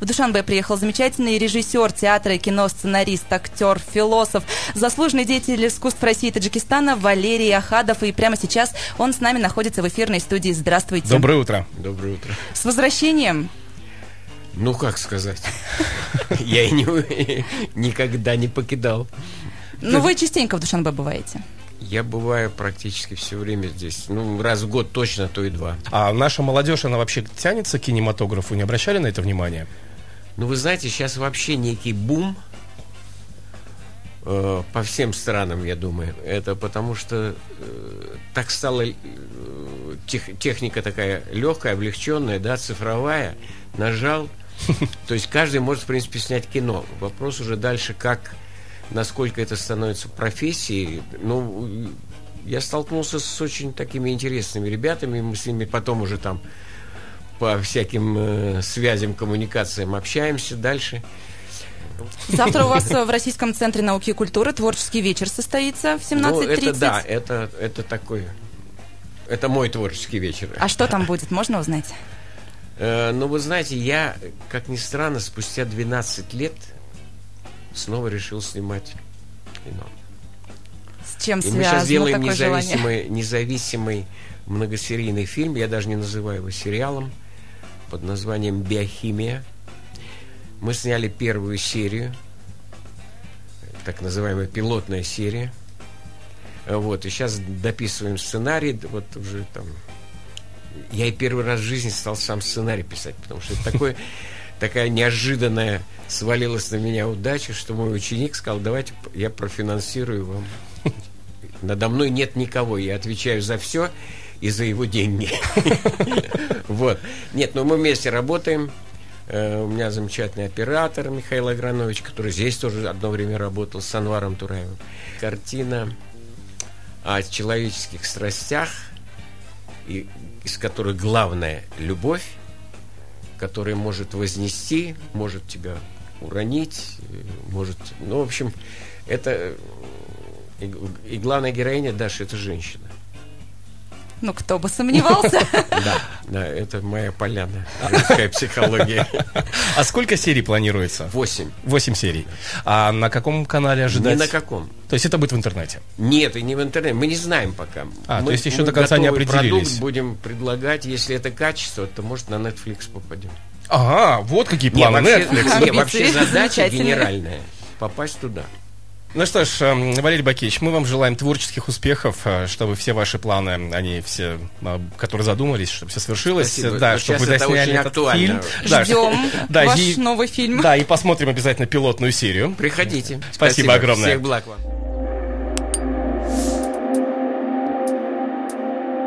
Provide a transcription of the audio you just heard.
В Душанбе приехал замечательный режиссер театра и кино, сценарист, актер, философ, заслуженный деятель искусств России и Таджикистана Валерий Ахадов. И прямо сейчас он с нами находится в эфирной студии. Здравствуйте. Доброе утро. Доброе утро. С возвращением. Ну, как сказать? Я никогда не покидал. Ну, вы частенько в Душанбе бываете? Я бываю практически все время здесь. Ну, раз в год точно, то и два. А наша молодежь, она вообще тянется к кинематографу? Не обращали на это внимание? Ну, вы знаете, сейчас вообще некий бум по всем странам, я думаю. Это потому что так стала техника такая легкая, облегченная, да, цифровая. Нажал. То есть каждый может, в принципе, снять кино. Вопрос уже дальше, насколько это становится профессией. Ну, я столкнулся с очень такими интересными ребятами. Мы с ними потом уже там по всяким связям, коммуникациям общаемся дальше. Завтра у вас в Российском центре науки и культуры творческий вечер состоится в 17:30. Ну, это да, это такой... Это мой творческий вечер. А что там будет, можно узнать? Ну, вы знаете, я, как ни странно, спустя 12 лет снова решил снимать кино. С чем связано мы сейчас делаем такое независимый многосерийный фильм. Я даже не называю его сериалом. Под названием «Биохимия». Мы сняли первую серию. Так называемая пилотная серия. Вот. И сейчас дописываем сценарий. Вот уже там... Я и первый раз в жизни стал сам сценарий писать. Потому что это такая неожиданная свалилась на меня удача, что мой ученик сказал: давайте я профинансирую вам. Надо мной нет никого, я отвечаю за все и за его деньги. Вот. Нет, но мы вместе работаем. У меня замечательный оператор Михаил Агранович, который здесь тоже одно время работал с Анваром Тураевым. Картина о человеческих страстях, из которых главная любовь, который может вознести, может тебя уронить, может... Ну, в общем, это... И главная героиня, Даша, это женщина. Ну, кто бы сомневался. Да, это моя поляна. Женская психология. А сколько серий планируется? 8. 8 серий. А на каком канале ожидать? Ни на каком. То есть это будет в интернете? Нет, и не в интернете. Мы не знаем пока. То есть еще до конца не определились. Продукт будем предлагать. Если это качество, то, может, на Netflix попадем. Ага, вот какие планы Netflix. Вообще задача генеральная. Попасть туда. Ну что ж, Валерий Бакевич, мы вам желаем творческих успехов, чтобы все ваши планы, они все, которые задумались, чтобы все свершилось. Спасибо. Да, чтобы вы досняли этот фильм. Ждем ваш новый фильм. Да, и посмотрим обязательно пилотную серию. Приходите. Спасибо огромное. Всех благ вам.